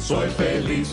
Soy feliz,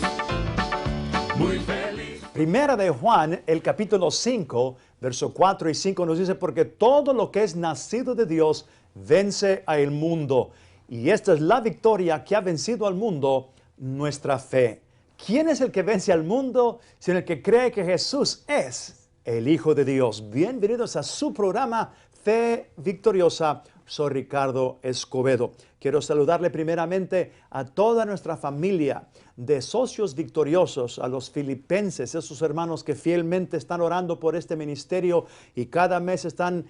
muy feliz. Primera de Juan, el capítulo 5, verso 4 y 5 nos dice, porque todo lo que es nacido de Dios vence al mundo. Y esta es la victoria que ha vencido al mundo, nuestra fe. ¿Quién es el que vence al mundo? Sino el que cree que Jesús es el Hijo de Dios. Bienvenidos a su programa Fe Victoriosa. Soy Ricardo Escobedo. Quiero saludarle primeramente a toda nuestra familia de socios victoriosos, a los filipenses, esos hermanos que fielmente están orando por este ministerio y cada mes están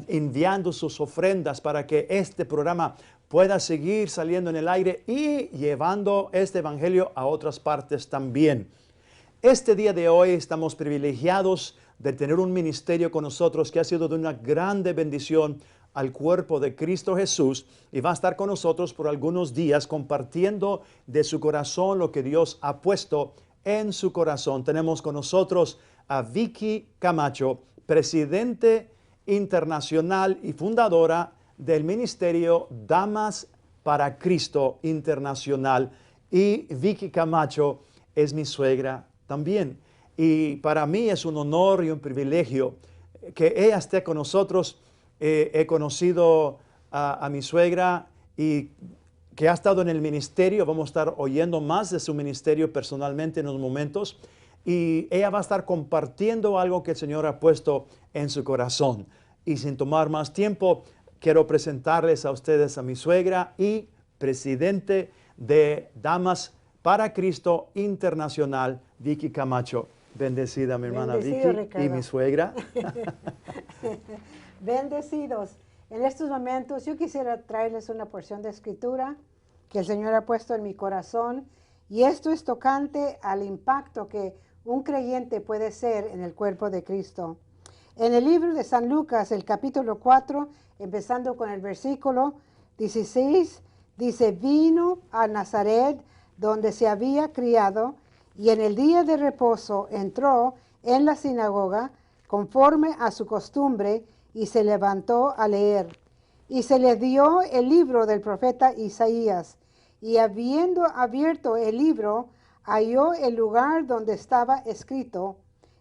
enviando sus ofrendas para que este programa pueda seguir saliendo en el aire y llevando este evangelio a otras partes también. Este día de hoy estamos privilegiados de tener un ministerio con nosotros que ha sido de una grande bendición al cuerpo de Cristo Jesús y va a estar con nosotros por algunos días compartiendo de su corazón lo que Dios ha puesto en su corazón. Tenemos con nosotros a Vicky Camacho, presidente internacional y fundadora del ministerio Damas para Cristo Internacional. Y Vicky Camacho es mi suegra también. Y para mí es un honor y un privilegio que ella esté con nosotros. He conocido a mi suegra y que ha estado en el ministerio. Vamos a estar oyendo más de su ministerio personalmente en unos momentos. Y ella va a estar compartiendo algo que el Señor ha puesto en su corazón. Y sin tomar más tiempo, quiero presentarles a ustedes a mi suegra y presidente de Damas para Cristo Internacional, Vicky Camacho. Bendecida mi hermana Bendecido, Vicky, Ricardo. y mi suegra. Bendecidos. En estos momentos yo quisiera traerles una porción de escritura que el Señor ha puesto en mi corazón, y esto es tocante al impacto que un creyente puede ser en el cuerpo de Cristo. En el libro de San Lucas, el capítulo 4, empezando con el versículo 16, dice, vino a Nazaret, donde se había criado, y en el día de reposo entró en la sinagoga, conforme a su costumbre, y se levantó a leer. Y se le dio el libro del profeta Isaías, y habiendo abierto el libro, halló el lugar donde estaba escrito,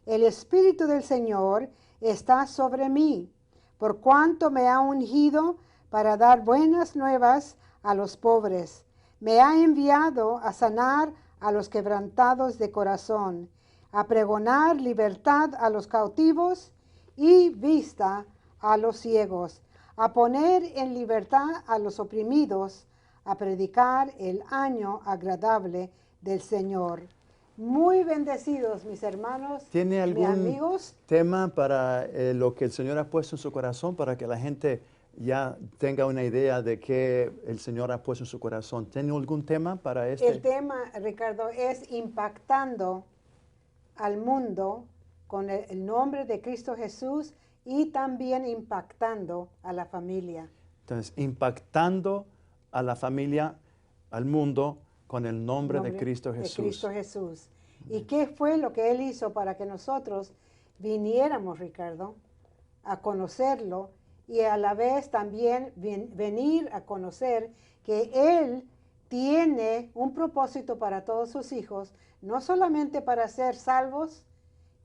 el Espíritu del Señor está sobre mí, por cuanto me ha ungido para dar buenas nuevas a los pobres. Me ha enviado a sanar a los quebrantados de corazón, a pregonar libertad a los cautivos y vista a los ciegos, a poner en libertad a los oprimidos, a predicar el año agradable del Señor. Muy bendecidos, mis hermanos, ¿Tiene mis algún amigos. tema para lo que el Señor ha puesto en su corazón para que la gente ya tenga una idea de qué el Señor ha puesto en su corazón? ¿Tiene algún tema para este? El tema, Ricardo, es impactando al mundo con el nombre de Cristo Jesús y también impactando a la familia. Entonces, impactando a la familia, al mundo, con el nombre de Cristo Jesús. De Cristo Jesús. ¿Y qué fue lo que Él hizo para que nosotros viniéramos, Ricardo, a conocerlo y a la vez también venir a conocer que Él tiene un propósito para todos sus hijos, no solamente para ser salvos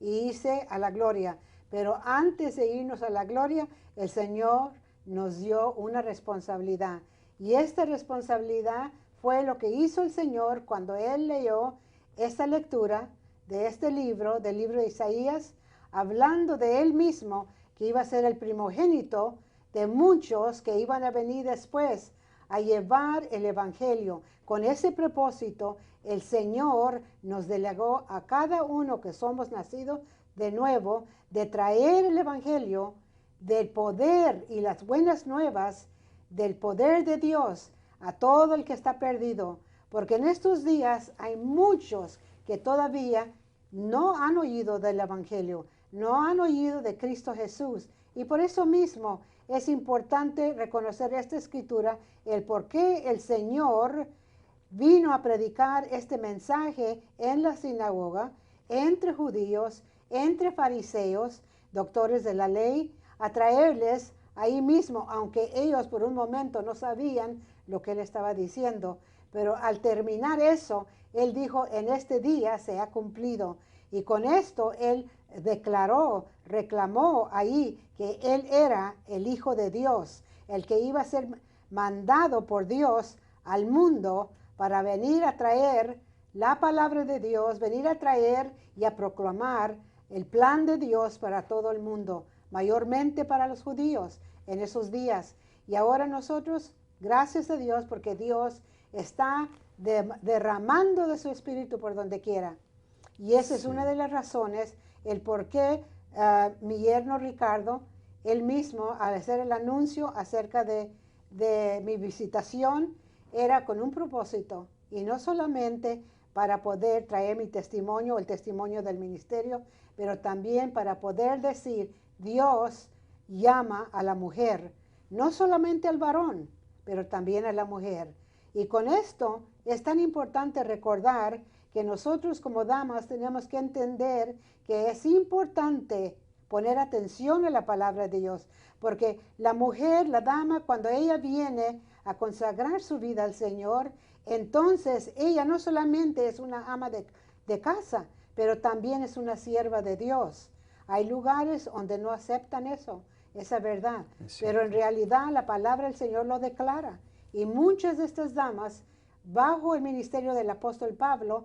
y irse a la gloria, pero antes de irnos a la gloria, el Señor nos dio una responsabilidad. Y esta responsabilidad fue lo que hizo el Señor cuando Él leyó esta lectura de este libro, del libro de Isaías, hablando de Él mismo, que iba a ser el primogénito de muchos que iban a venir después a llevar el Evangelio. Con ese propósito, el Señor nos delegó a cada uno que somos nacidos de nuevo, de traer el Evangelio del poder y las buenas nuevas del poder de Dios a todo el que está perdido. Porque en estos días hay muchos que todavía no han oído del Evangelio, no han oído de Cristo Jesús. Y por eso mismo es importante reconocer esta escritura, el por qué el Señor vino a predicar este mensaje en la sinagoga, entre judíos, entre fariseos, doctores de la ley, a traerles ahí mismo, aunque ellos por un momento no sabían lo que él estaba diciendo, Pero al terminar eso, él dijo, en este día se ha cumplido. Y con esto él declaró, reclamó ahí que él era el Hijo de Dios, el que iba a ser mandado por Dios al mundo para venir a traer la palabra de Dios, venir a traer y a proclamar el plan de Dios para todo el mundo, mayormente para los judíos en esos días. Y ahora nosotros, gracias a Dios, porque Dios está derramando de su espíritu por donde quiera. Y esa es una de las razones, el por qué mi yerno Ricardo, él mismo, al hacer el anuncio acerca de mi visitación, era con un propósito, y no solamente para poder traer mi testimonio, el testimonio del ministerio, pero también para poder decir, Dios llama a la mujer, no solamente al varón, pero también a la mujer. Y con esto es tan importante recordar que nosotros como damas tenemos que entender que es importante poner atención a la palabra de Dios, porque la mujer, la dama, cuando ella viene a consagrar su vida al Señor, entonces ella no solamente es una ama de casa, pero también es una sierva de Dios. Hay lugares donde no aceptan eso, esa verdad, pero en realidad la palabra del Señor lo declara. Y muchas de estas damas, bajo el ministerio del apóstol Pablo,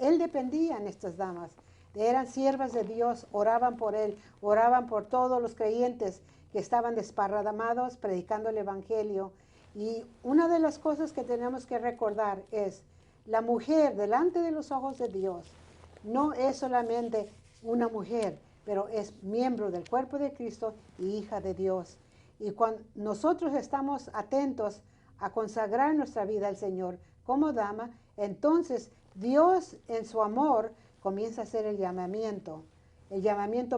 él dependía de estas damas. Eran siervas de Dios, oraban por él, oraban por todos los creyentes que estaban desparramados predicando el evangelio. Y una de las cosas que tenemos que recordar es, la mujer delante de los ojos de Dios no es solamente una mujer, pero es miembro del cuerpo de Cristo y hija de Dios. Y cuando nosotros estamos atentos a consagrar nuestra vida al Señor como dama, entonces Dios en su amor comienza a hacer el llamamiento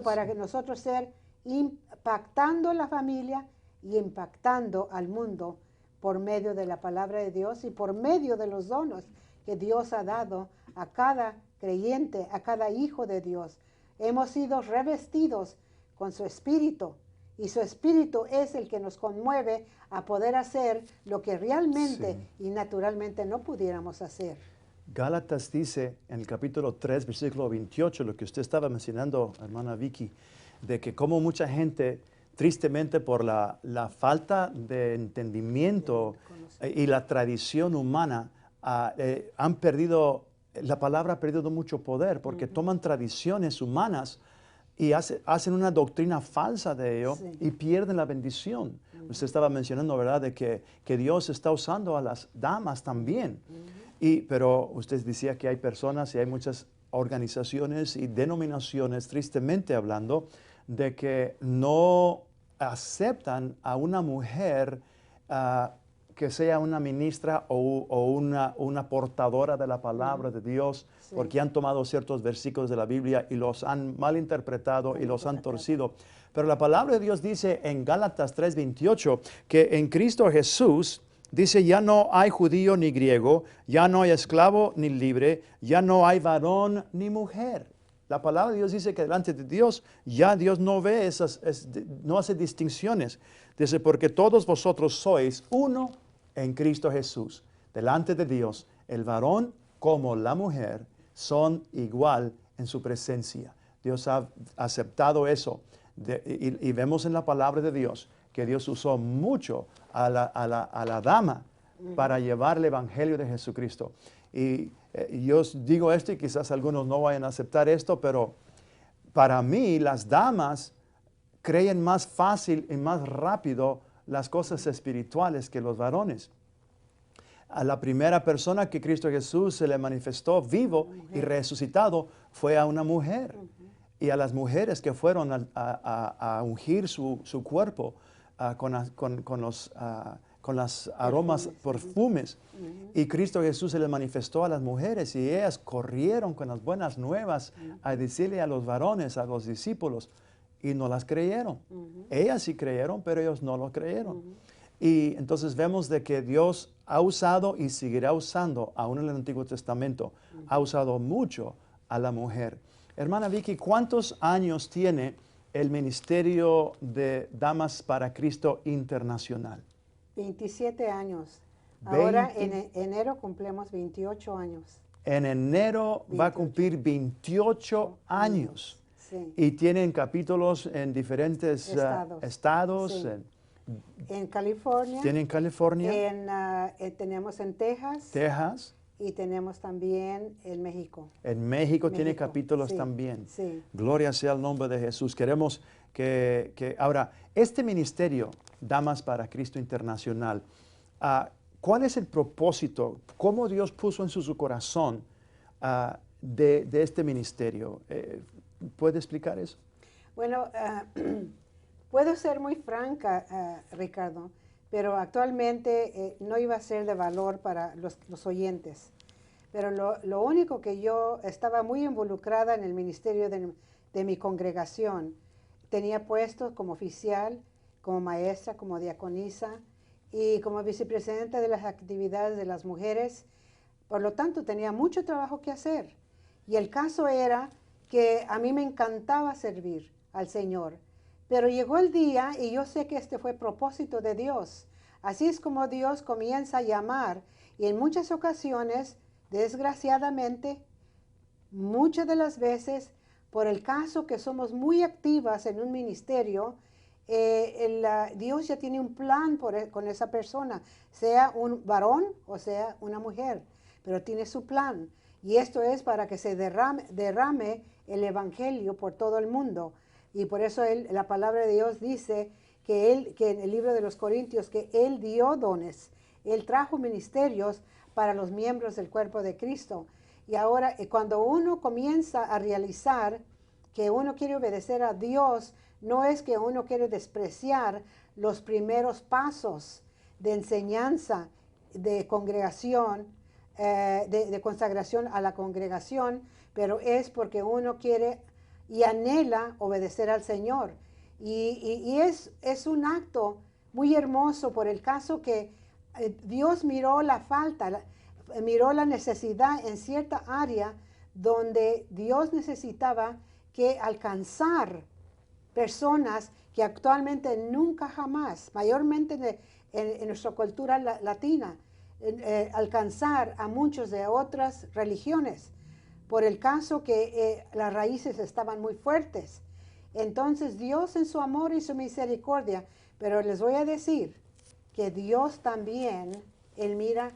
para que nosotros ser impactando la familia y impactando al mundo por medio de la palabra de Dios y por medio de los dones que Dios ha dado a cada creyente, a cada hijo de Dios. Hemos sido revestidos con su espíritu y su espíritu es el que nos conmueve a poder hacer lo que realmente y naturalmente no pudiéramos hacer. Gálatas dice en el capítulo 3, versículo 28, lo que usted estaba mencionando, hermana Vicky, de que como mucha gente, tristemente por la falta de entendimiento y la tradición humana, han perdido, la palabra ha perdido mucho poder, porque toman tradiciones humanas y hacen una doctrina falsa de ello y pierden la bendición. Usted estaba mencionando, ¿verdad?, de que Dios está usando a las damas también. Pero usted decía que hay personas y hay muchas organizaciones y denominaciones, tristemente hablando, de que no aceptan a una mujer que sea una ministra o una portadora de la palabra de Dios, porque han tomado ciertos versículos de la Biblia y los han malinterpretado y los han torcido. Pero la palabra de Dios dice en Gálatas 3:28 que en Cristo Jesús, dice, ya no hay judío ni griego, ya no hay esclavo ni libre, ya no hay varón ni mujer. La palabra de Dios dice que delante de Dios, ya Dios no ve no hace distinciones. Dice, porque todos vosotros sois uno en Cristo Jesús. Delante de Dios, el varón como la mujer son igual en su presencia. Dios ha aceptado eso. Y vemos en la palabra de Dios que Dios usó mucho a la dama para llevar el evangelio de Jesucristo. Y yo digo esto y quizás algunos no vayan a aceptar esto, pero para mí las damas creen más fácil y más rápido las cosas espirituales que los varones. A la primera persona que Cristo Jesús se le manifestó vivo y resucitado fue a una mujer. Y a las mujeres que fueron a ungir su cuerpo con los aromas, perfumes. Y Cristo Jesús se le manifestó a las mujeres y ellas corrieron con las buenas nuevas a decirle a los varones, a los discípulos, y no las creyeron. Ellas sí creyeron, pero ellos no lo creyeron. Y entonces vemos de que Dios ha usado y seguirá usando, aún en el Antiguo Testamento, ha usado mucho a la mujer. Hermana Vicky, ¿cuántos años tiene el Ministerio de Damas para Cristo Internacional? 27 años. Ahora 20 en enero cumplimos 28 años. En enero va a 28. cumplir 28 años. Sí. Y tienen capítulos en diferentes estados. Sí. En California. Tienen California, Tenemos en Texas. Texas. Y tenemos también en México. En México tiene México, capítulos sí, también. sí. Gloria sea el nombre de Jesús. Queremos que ahora, este ministerio, Damas para Cristo Internacional, ¿cuál es el propósito? ¿Cómo Dios puso en su corazón de este ministerio? ¿Puede explicar eso? Bueno, puedo ser muy franca, Ricardo, pero actualmente no iba a ser de valor para los oyentes. Pero lo único que yo estaba muy involucrada en el ministerio de mi congregación. Tenía puestos como oficial, como maestra, como diaconisa y como vicepresidenta de las actividades de las mujeres. Por lo tanto, tenía mucho trabajo que hacer. Y el caso era que a mí me encantaba servir al Señor. Pero llegó el día, y yo sé que este fue propósito de Dios. Así es como Dios comienza a llamar. Y en muchas ocasiones, desgraciadamente, muchas de las veces, por el caso que somos muy activas en un ministerio, Dios ya tiene un plan con esa persona, sea un varón o sea una mujer, pero tiene su plan. Y esto es para que se derrame el evangelio por todo el mundo. Y por eso la palabra de Dios dice que en el libro de los Corintios, que Él dio dones, Él trajo ministerios para los miembros del cuerpo de Cristo. Y ahora, cuando uno comienza a realizar que uno quiere obedecer a Dios, no es que uno quiere despreciar los primeros pasos de enseñanza, de congregación, de consagración a la congregación, pero es porque uno quiere y anhela obedecer al Señor. Y es un acto muy hermoso por el caso que Dios miró la falta, miró la necesidad en cierta área donde Dios necesitaba que alcanzar personas que actualmente nunca jamás, mayormente en nuestra cultura latina, alcanzar a muchos de otras religiones, por el caso que las raíces estaban muy fuertes. Entonces Dios en su amor y su misericordia, pero les voy a decir que Dios también, Él mira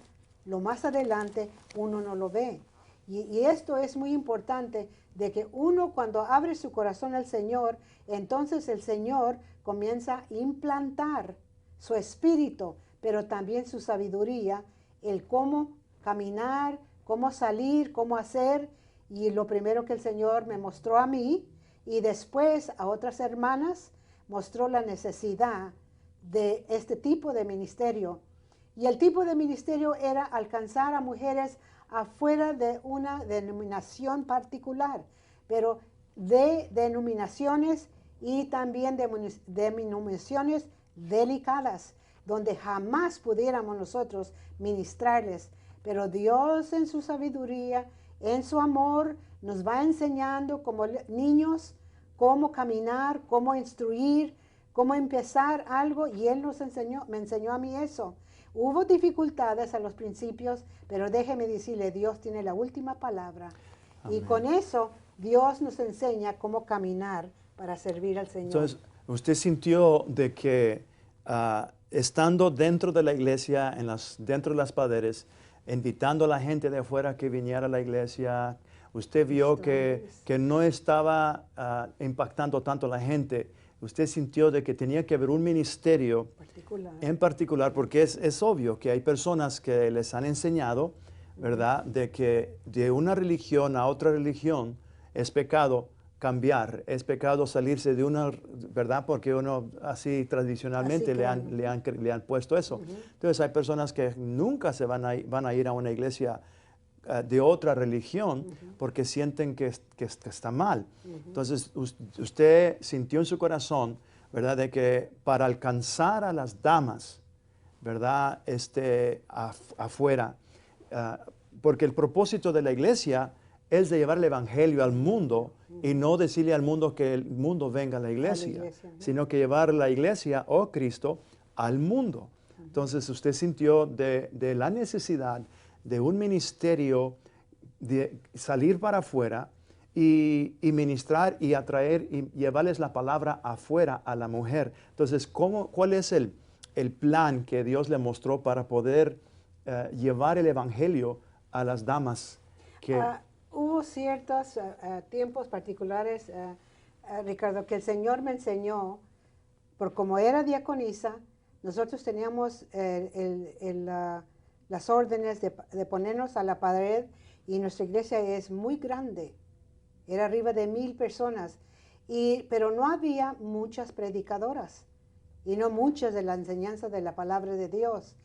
lo más adelante, uno no lo ve. Y esto es muy importante, de que uno cuando abre su corazón al Señor, entonces el Señor comienza a implantar su espíritu, pero también su sabiduría, el cómo caminar, cómo salir, cómo hacer. Y lo primero que el Señor me mostró a mí y después a otras hermanas, mostró la necesidad de este tipo de ministerio. Y el tipo de ministerio era alcanzar a mujeres afuera de una denominación particular, pero de denominaciones y también de denominaciones delicadas, donde jamás pudiéramos nosotros ministrarles. Pero Dios en su sabiduría, en su amor, nos va enseñando como niños cómo caminar, cómo instruir, cómo empezar algo, y Él me enseñó a mí eso. Hubo dificultades a los principios, pero déjeme decirle, Dios tiene la última palabra. Amén. Y con eso, Dios nos enseña cómo caminar para servir al Señor. Entonces, usted sintió de que estando dentro de la iglesia, dentro de las paredes, invitando a la gente de afuera que viniera a la iglesia, usted vio que no estaba impactando tanto a la gente. Usted sintió de que tenía que haber un ministerio en particular, porque es obvio que hay personas que les han enseñado, ¿verdad?, de que de una religión a otra religión es pecado cambiar, es pecado salirse de una, ¿verdad?, porque uno así tradicionalmente así le han puesto eso. Entonces hay personas que nunca van a ir a una iglesia de otra religión porque sienten que está mal. Entonces usted sintió en su corazón, ¿verdad?, de que para alcanzar a las damas, ¿verdad?, afuera, porque el propósito de la iglesia es de llevar el evangelio al mundo y no decirle al mundo que el mundo venga a la iglesia, sino que llevar la iglesia o Cristo al mundo. Entonces usted sintió de la necesidad de un ministerio, de salir para afuera y ministrar y atraer y llevarles la palabra afuera a la mujer. Entonces, ¿cuál es el plan que Dios le mostró para poder llevar el evangelio a las damas? Hubo ciertos tiempos particulares, Ricardo, que el Señor me enseñó, por como era diaconisa, nosotros teníamos las órdenes de ponernos a la pared, y nuestra iglesia es muy grande, era arriba de 1000 personas, pero no había muchas predicadoras y no muchas de la enseñanza de la palabra de Dios.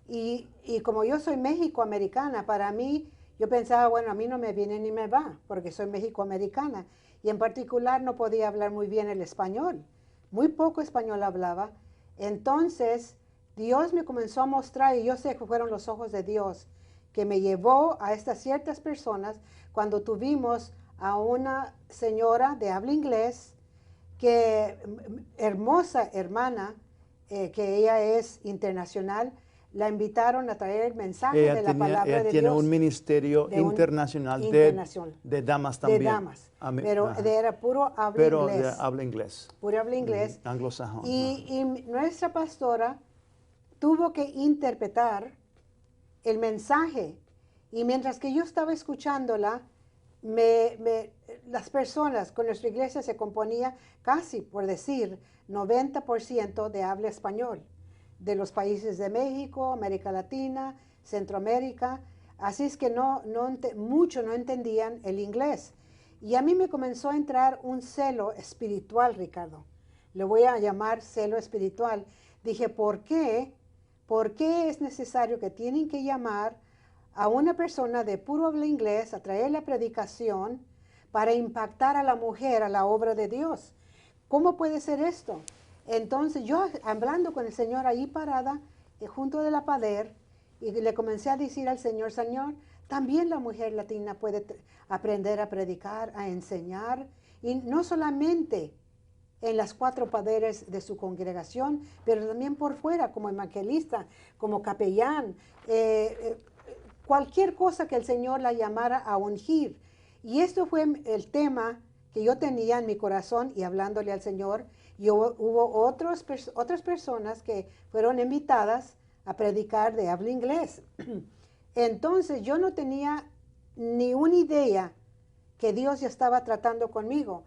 Y como yo soy mexicoamericana, para mí, yo pensaba, bueno, a mí no me viene ni me va, porque soy mexicoamericana. Y en particular no podía hablar muy bien el español. Muy poco español hablaba. Entonces, Dios me comenzó a mostrar, y yo sé que fueron los ojos de Dios, que me llevó a estas ciertas personas cuando tuvimos a una señora de habla inglés, que hermosa hermana, que ella es internacional, la invitaron a traer el mensaje de la palabra de Dios. Ella tiene un ministerio internacional de damas también. De damas, pero era puro habla inglés. Pero de habla inglés. Puro habla inglés. Anglosajón. Y nuestra pastora tuvo que interpretar el mensaje. Y mientras que yo estaba escuchándola, las personas con nuestra iglesia se componía casi, por decir, 90% de habla español, de los países de México, América Latina, Centroamérica. Así es que muchos no entendían el inglés. Y a mí me comenzó a entrar un celo espiritual, Ricardo. Le voy a llamar celo espiritual. Dije, ¿por qué? ¿Por qué es necesario que tienen que llamar a una persona de puro habla inglés a traer la predicación para impactar a la mujer a la obra de Dios? ¿Cómo puede ser esto? Entonces yo, hablando con el Señor ahí parada, junto de la pared, y le comencé a decir al Señor, Señor, también la mujer latina puede aprender a predicar, a enseñar, y no solamente en las 4 paredes de su congregación, pero también por fuera, como evangelista, como capellán, cualquier cosa que el Señor la llamara a ungir. Y esto fue el tema que yo tenía en mi corazón, y hablándole al Señor, y hubo otras personas que fueron invitadas a predicar de habla inglés. Entonces yo no tenía ni una idea que Dios ya estaba tratando conmigo.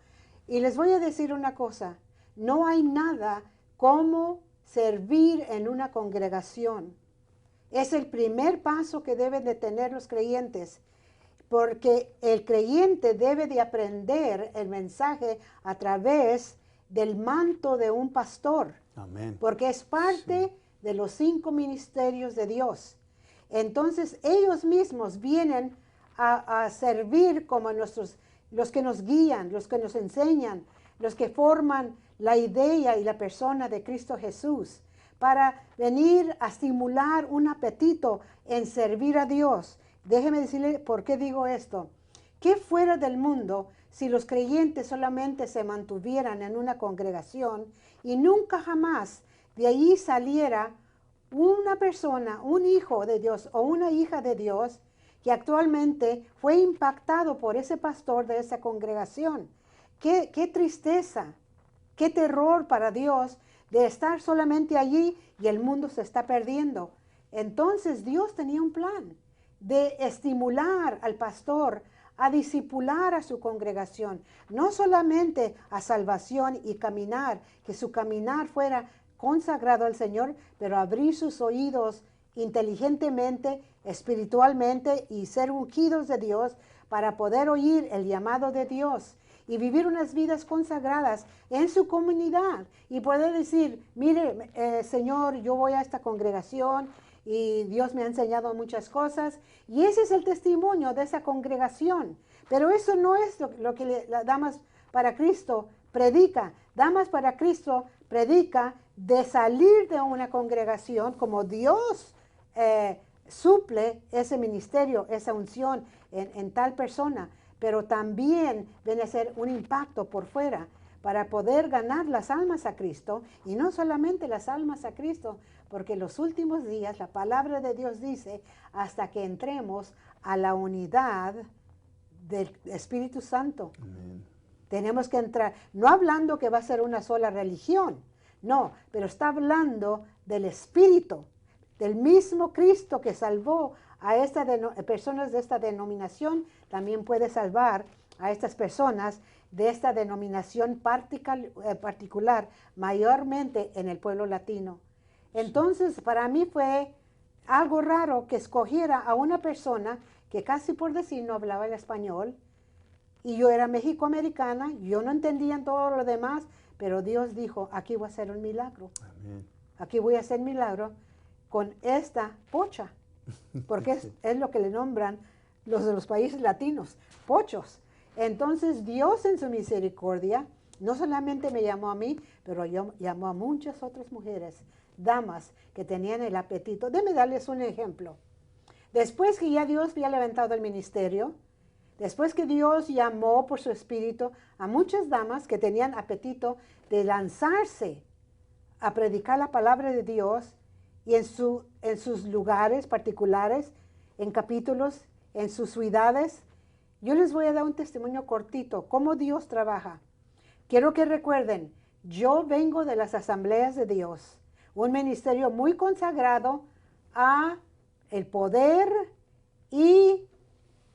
Y les voy a decir una cosa, no hay nada como servir en una congregación. Es el primer paso que deben de tener los creyentes, porque el creyente debe de aprender el mensaje a través del manto de un pastor. Amén. Porque es parte de los 5 ministerios de Dios. Entonces ellos mismos vienen a servir como los que nos guían, los que nos enseñan, los que forman la idea y la persona de Cristo Jesús, para venir a estimular un apetito en servir a Dios. Déjeme decirle por qué digo esto. ¿Qué fuera del mundo si los creyentes solamente se mantuvieran en una congregación y nunca jamás de allí saliera una persona, un hijo de Dios o una hija de Dios que actualmente fue impactado por ese pastor de esa congregación? Qué tristeza, qué terror para Dios de estar solamente allí y el mundo se está perdiendo. Entonces Dios tenía un plan de estimular al pastor a discipular a su congregación, no solamente a salvación y caminar, que su caminar fuera consagrado al Señor, pero abrir sus oídos inteligentemente, espiritualmente, y ser ungidos de Dios para poder oír el llamado de Dios y vivir unas vidas consagradas en su comunidad y poder decir, mire, Señor, yo voy a esta congregación y Dios me ha enseñado muchas cosas, y ese es el testimonio de esa congregación. Pero eso no es lo que la Damas para Cristo predica. Damas para Cristo predica de salir de una congregación como Dios suple ese ministerio, esa unción en tal persona, pero también viene a ser un impacto por fuera para poder ganar las almas a Cristo, y no solamente las almas a Cristo, porque en los últimos días la palabra de Dios dice hasta que entremos a la unidad del Espíritu Santo. Amén. Tenemos que entrar, no hablando que va a ser una sola religión, no, pero está hablando del Espíritu, del mismo Cristo que salvó a estas personas de esta denominación, también puede salvar a estas personas de esta denominación particular, mayormente en el pueblo latino. Entonces, para mí fue algo raro que escogiera a una persona que casi por decir no hablaba el español, y yo era mexicoamericana, yo no entendía todo lo demás, pero Dios dijo, aquí voy a hacer un milagro. Amén. Aquí voy a hacer milagro con esta pocha, porque es lo que le nombran los de los países latinos, pochos. Entonces Dios en su misericordia, no solamente me llamó a mí, pero llamó a muchas otras mujeres, damas que tenían el apetito. Déjenme darles un ejemplo. Después que ya Dios había levantado el ministerio, después que Dios llamó por su espíritu a muchas damas que tenían apetito de lanzarse a predicar la palabra de Dios y en sus lugares particulares, en capítulos, en sus ciudades, yo les voy a dar un testimonio cortito, cómo Dios trabaja. Quiero que recuerden, yo vengo de las asambleas de Dios, un ministerio muy consagrado a el poder y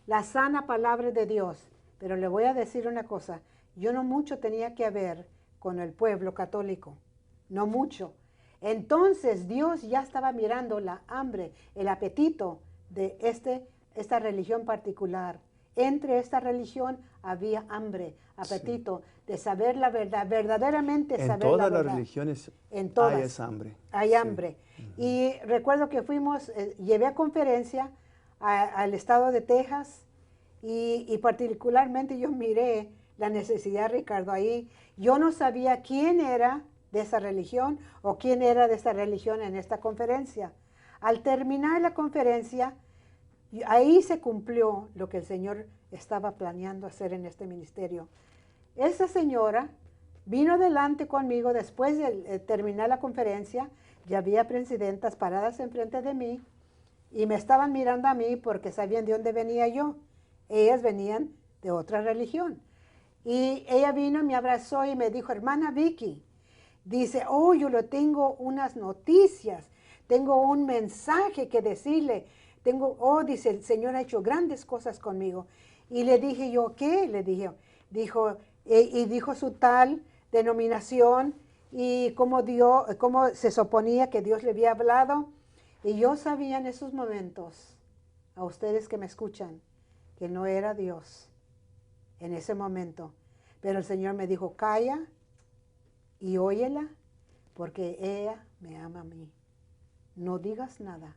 la sana palabra de Dios. Pero le voy a decir una cosa, yo no mucho tenía que ver con el pueblo católico, no mucho. Entonces Dios ya estaba mirando la hambre, el apetito de esta religión particular. Entre esta religión había hambre, apetito de saber la verdad, verdaderamente saber la verdad. En todas las religiones hay esa hambre. Hay hambre. Y recuerdo que fuimos, llevé a conferencia al estado de Texas y particularmente yo miré la necesidad, Ricardo, ahí. Yo no sabía quién era de esa religión o quién era de esa religión en esta conferencia. Al terminar la conferencia, ahí se cumplió lo que el Señor estaba planeando hacer en este ministerio. Esa señora vino delante conmigo después de terminar la conferencia. Ya había presidentas paradas enfrente de mí y me estaban mirando a mí porque sabían de dónde venía yo. Ellas venían de otra religión. Y ella vino, me abrazó y me dijo, hermana Vicky, dice, oh, yo le tengo unas noticias, tengo un mensaje que decirle. Dice, el Señor ha hecho grandes cosas conmigo. Y le dije yo, ¿qué? Le dije, dijo su tal denominación y cómo se suponía que Dios le había hablado. Y yo sabía en esos momentos, a ustedes que me escuchan, que no era Dios en ese momento. Pero el Señor me dijo, calla y óyela, porque ella me ama a mí. No digas nada.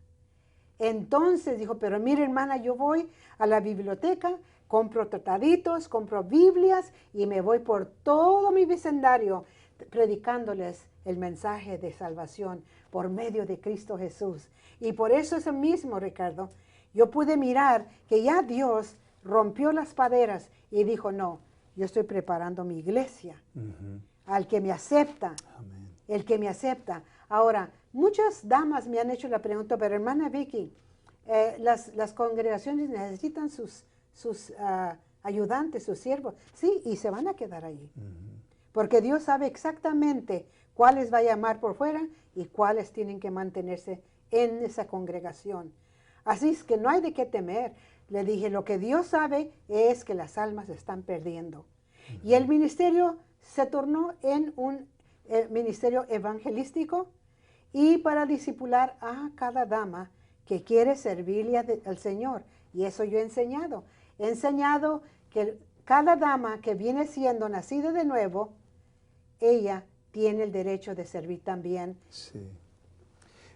Entonces dijo, pero mire hermana, yo voy a la biblioteca, compro trataditos, compro Biblias y me voy por todo mi vecindario predicándoles el mensaje de salvación por medio de Cristo Jesús. Y por eso es mismo, Ricardo, yo pude mirar que ya Dios rompió las paderas y dijo, no, yo estoy preparando mi iglesia al que me acepta. Amén. El que me acepta. Ahora, muchas damas me han hecho la pregunta, pero hermana Vicky, las congregaciones necesitan sus ayudantes, sus siervos. Sí, y se van a quedar allí. Porque Dios sabe exactamente cuáles va a llamar por fuera y cuáles tienen que mantenerse en esa congregación. Así es que no hay de qué temer. Le dije, lo que Dios sabe es que las almas se están perdiendo. Y el ministerio se tornó en un ministerio evangelístico y para discipular a cada dama que quiere servirle al Señor. Y eso yo he enseñado. He enseñado que cada dama que viene siendo nacida de nuevo, ella tiene el derecho de servir también. Sí.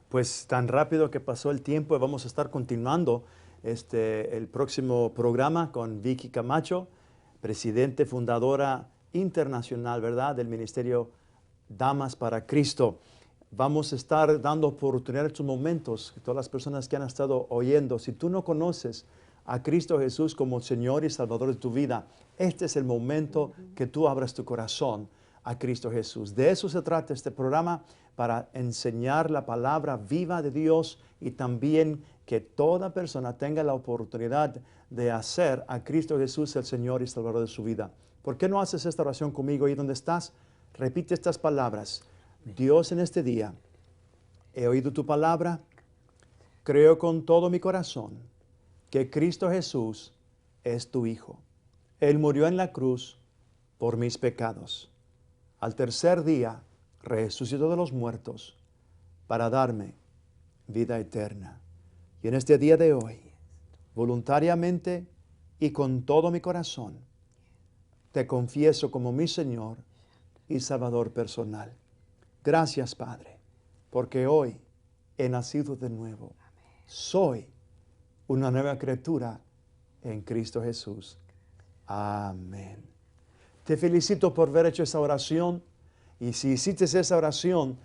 Pues tan rápido que pasó el tiempo, vamos a estar continuando el próximo programa con Vicky Camacho, presidente, fundadora internacional, ¿verdad?, del Ministerio Damas para Cristo. Vamos a estar dando oportunidad en estos momentos a todas las personas que han estado oyendo. Si tú no conoces a Cristo Jesús como Señor y Salvador de tu vida, este es el momento que tú abras tu corazón a Cristo Jesús. De eso se trata este programa, para enseñar la palabra viva de Dios y también que toda persona tenga la oportunidad de hacer a Cristo Jesús el Señor y Salvador de su vida. ¿Por qué no haces esta oración conmigo ahí donde estás? Repite estas palabras. Dios, en este día he oído tu palabra, creo con todo mi corazón que Cristo Jesús es tu Hijo. Él murió en la cruz por mis pecados. Al tercer día resucitó de los muertos para darme vida eterna. Y en este día de hoy, voluntariamente y con todo mi corazón, te confieso como mi Señor y Salvador personal. Gracias, Padre, porque hoy he nacido de nuevo. Soy una nueva criatura en Cristo Jesús. Amén. Te felicito por haber hecho esa oración. Y si hiciste esa oración,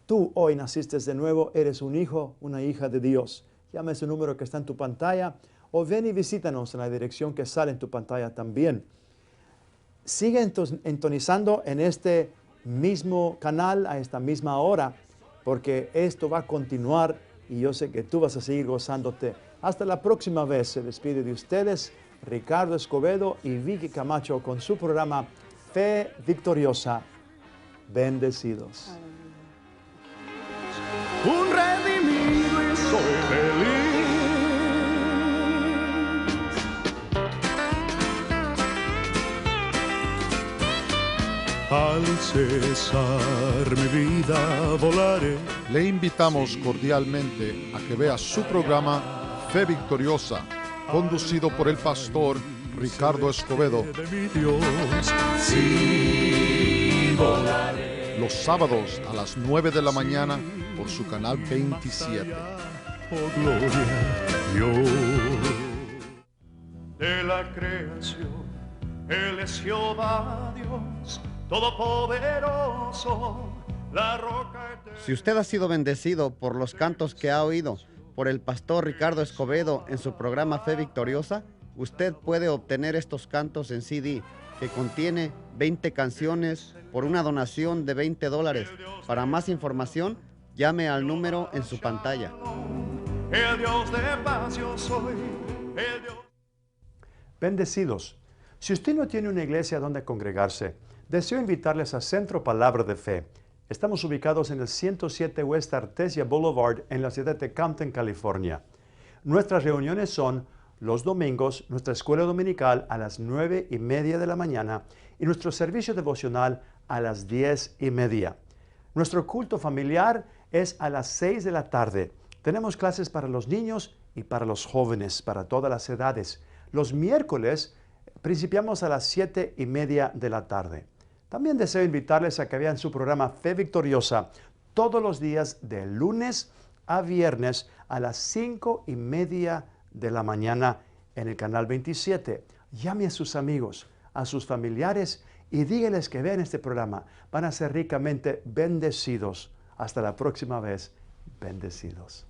tú hoy naciste de nuevo, eres un hijo, una hija de Dios. Llama ese número que está en tu pantalla o ven y visítanos en la dirección que sale en tu pantalla también. Sigue entonizando en este mismo canal a esta misma hora, porque esto va a continuar y yo sé que tú vas a seguir gozándote. Hasta la próxima vez. Se despide de ustedes Ricardo Escobedo y Vicky Camacho con su programa Fe Victoriosa. Bendecidos. Un redimido y soy feliz. Al cesar mi vida volaré. Le invitamos cordialmente a que vea su programa Fe Victoriosa, conducido por el pastor Ricardo Escobedo. De mi Dios, sí volaré. Los sábados a las 9 de la mañana por su canal 27. Oh, gloria a Dios. De la creación, Él es Jehová Dios, todopoderoso, la roca eterna. Si usted ha sido bendecido por los cantos que ha oído por el pastor Ricardo Escobedo en su programa Fe Victoriosa, usted puede obtener estos cantos en CD, que contiene 20 canciones por una donación de $20. Para más información, llame al número en su pantalla. El Dios de paz yo soy, el Dios. Bendecidos. Si usted no tiene una iglesia donde congregarse, deseo invitarles a Centro Palabra de Fe. Estamos ubicados en el 107 West Artesia Boulevard en la ciudad de Compton, California. Nuestras reuniones son los domingos, nuestra escuela dominical a las 9:30 de la mañana y nuestro servicio devocional a las 10:30. Nuestro culto familiar es a las 6 de la tarde. Tenemos clases para los niños y para los jóvenes, para todas las edades. Los miércoles principiamos a las 7:30 de la tarde. También deseo invitarles a que vean su programa Fe Victoriosa todos los días de lunes a viernes a las 5:30 de la mañana en el canal 27. Llame a sus amigos, a sus familiares y díganles que vean este programa. Van a ser ricamente bendecidos. Hasta la próxima vez, bendecidos.